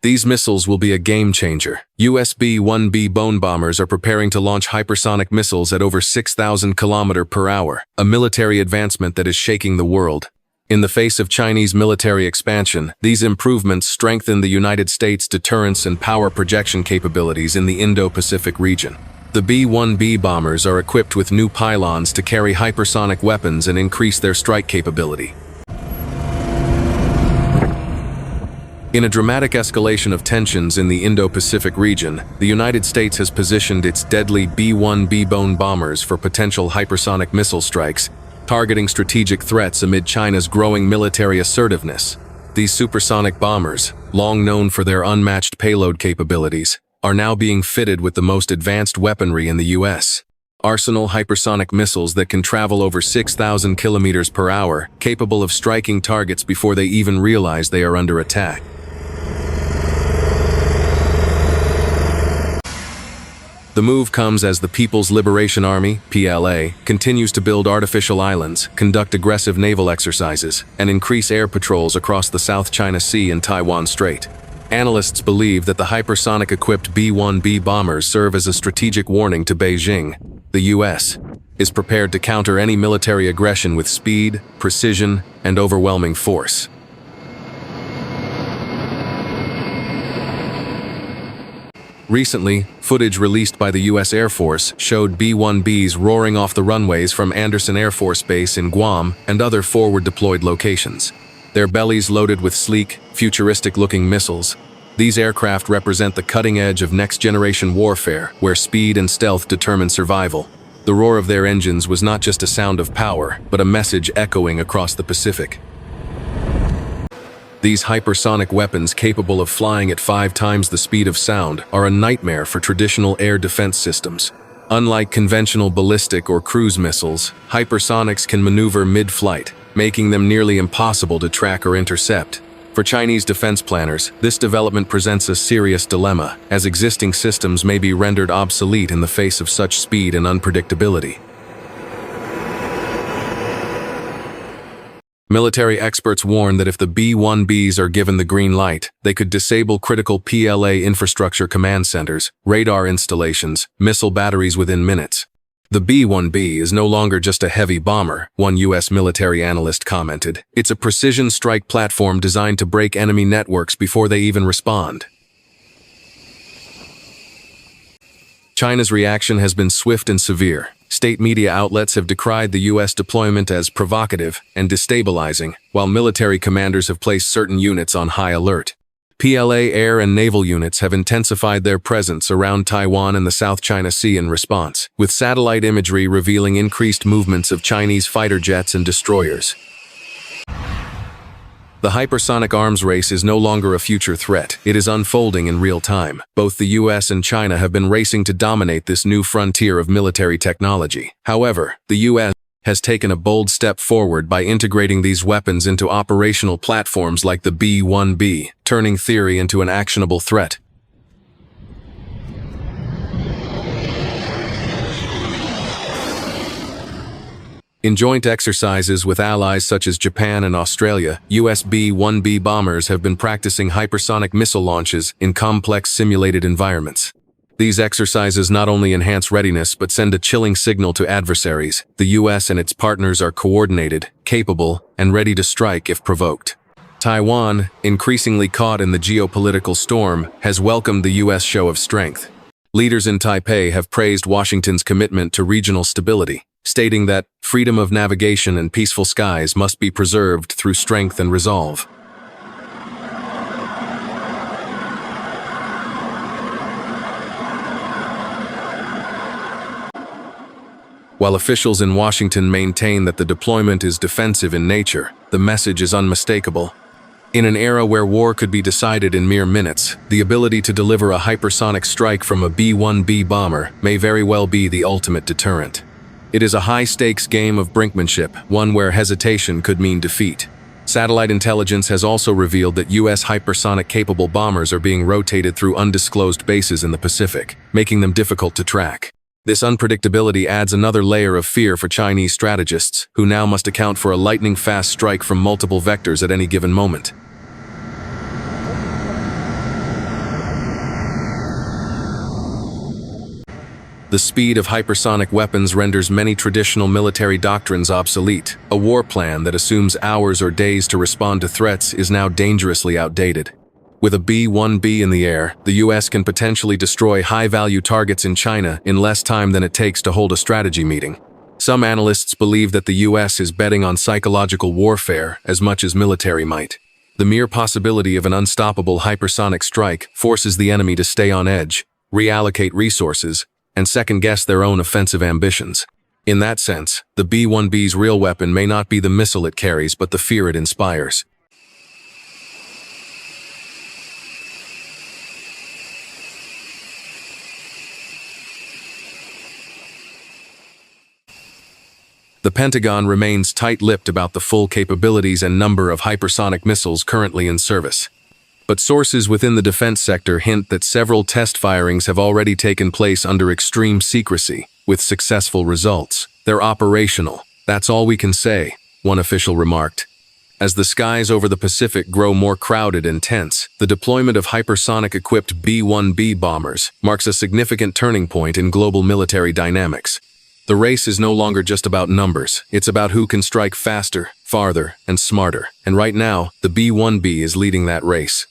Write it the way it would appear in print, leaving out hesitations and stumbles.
These missiles will be a game changer. US B-1B bone bombers are preparing to launch hypersonic missiles at over 6,000 km/h, a military advancement that is shaking the world. In the face of Chinese military expansion, these improvements strengthen the United States' deterrence and power projection capabilities in the Indo-Pacific region. The B-1B bombers are equipped with new pylons to carry hypersonic weapons and increase their strike capability. In a dramatic escalation of tensions in the Indo-Pacific region, the United States has positioned its deadly B-1B bone bombers for potential hypersonic missile strikes, targeting strategic threats amid China's growing military assertiveness. These supersonic bombers, long known for their unmatched payload capabilities, are now being fitted with the most advanced weaponry in the U.S. arsenal hypersonic missiles that can travel over 6,000 km/h, capable of striking targets before they even realize they are under attack. The move comes as the People's Liberation Army, PLA, continues to build artificial islands, conduct aggressive naval exercises, and increase air patrols across the South China Sea and Taiwan Strait. Analysts believe that the hypersonic-equipped B-1B bombers serve as a strategic warning to Beijing. The U.S. is prepared to counter any military aggression with speed, precision, and overwhelming force. Recently, footage released by the U.S. Air Force showed B-1Bs roaring off the runways from Andersen Air Force Base in Guam and other forward-deployed locations. Their bellies loaded with sleek, futuristic-looking missiles. These aircraft represent the cutting edge of next-generation warfare, where speed and stealth determine survival. The roar of their engines was not just a sound of power, but a message echoing across the Pacific. These hypersonic weapons, capable of flying at 5 times the speed of sound, are a nightmare for traditional air defense systems. Unlike conventional ballistic or cruise missiles, hypersonics can maneuver mid-flight, making them nearly impossible to track or intercept. For Chinese defense planners, this development presents a serious dilemma, as existing systems may be rendered obsolete in the face of such speed and unpredictability. Military experts warn that if the B-1Bs are given the green light, they could disable critical PLA infrastructure command centers, radar installations, missile batteries within minutes. The B-1B is no longer just a heavy bomber, one U.S. military analyst commented. It's a precision strike platform designed to break enemy networks before they even respond. China's reaction has been swift and severe. State media outlets have decried the U.S. deployment as provocative and destabilizing, while military commanders have placed certain units on high alert. PLA air and naval units have intensified their presence around Taiwan and the South China Sea in response, with satellite imagery revealing increased movements of Chinese fighter jets and destroyers. The hypersonic arms race is no longer a future threat. It is unfolding in real time. Both the US and China have been racing to dominate this new frontier of military technology. However, the US has taken a bold step forward by integrating these weapons into operational platforms like the B-1B, turning theory into an actionable threat. In joint exercises with allies such as Japan and Australia, US B-1B bombers have been practicing hypersonic missile launches in complex simulated environments. These exercises not only enhance readiness but send a chilling signal to adversaries. The US and its partners are coordinated, capable, and ready to strike if provoked. Taiwan, increasingly caught in the geopolitical storm, has welcomed the US show of strength. Leaders in Taipei have praised Washington's commitment to regional stability, stating that freedom of navigation and peaceful skies must be preserved through strength and resolve. While officials in Washington maintain that the deployment is defensive in nature, the message is unmistakable. In an era where war could be decided in mere minutes, the ability to deliver a hypersonic strike from a B-1B bomber may very well be the ultimate deterrent. It is a high-stakes game of brinkmanship, one where hesitation could mean defeat. Satellite intelligence has also revealed that U.S. hypersonic-capable bombers are being rotated through undisclosed bases in the Pacific, making them difficult to track. This unpredictability adds another layer of fear for Chinese strategists, who now must account for a lightning-fast strike from multiple vectors at any given moment. The speed of hypersonic weapons renders many traditional military doctrines obsolete. A war plan that assumes hours or days to respond to threats is now dangerously outdated. With a B-1B in the air, the US can potentially destroy high-value targets in China in less time than it takes to hold a strategy meeting. Some analysts believe that the US is betting on psychological warfare as much as military might. The mere possibility of an unstoppable hypersonic strike forces the enemy to stay on edge, reallocate resources, and second-guess their own offensive ambitions. In that sense, the B-1B's real weapon may not be the missile it carries, but the fear it inspires. The Pentagon remains tight-lipped about the full capabilities and number of hypersonic missiles currently in service. But sources within the defense sector hint that several test firings have already taken place under extreme secrecy, with successful results. They're operational. That's all we can say, one official remarked. As the skies over the Pacific grow more crowded and tense, the deployment of hypersonic-equipped B-1B bombers marks a significant turning point in global military dynamics. The race is no longer just about numbers. It's about who can strike faster, farther, and smarter. And right now, the B-1B is leading that race.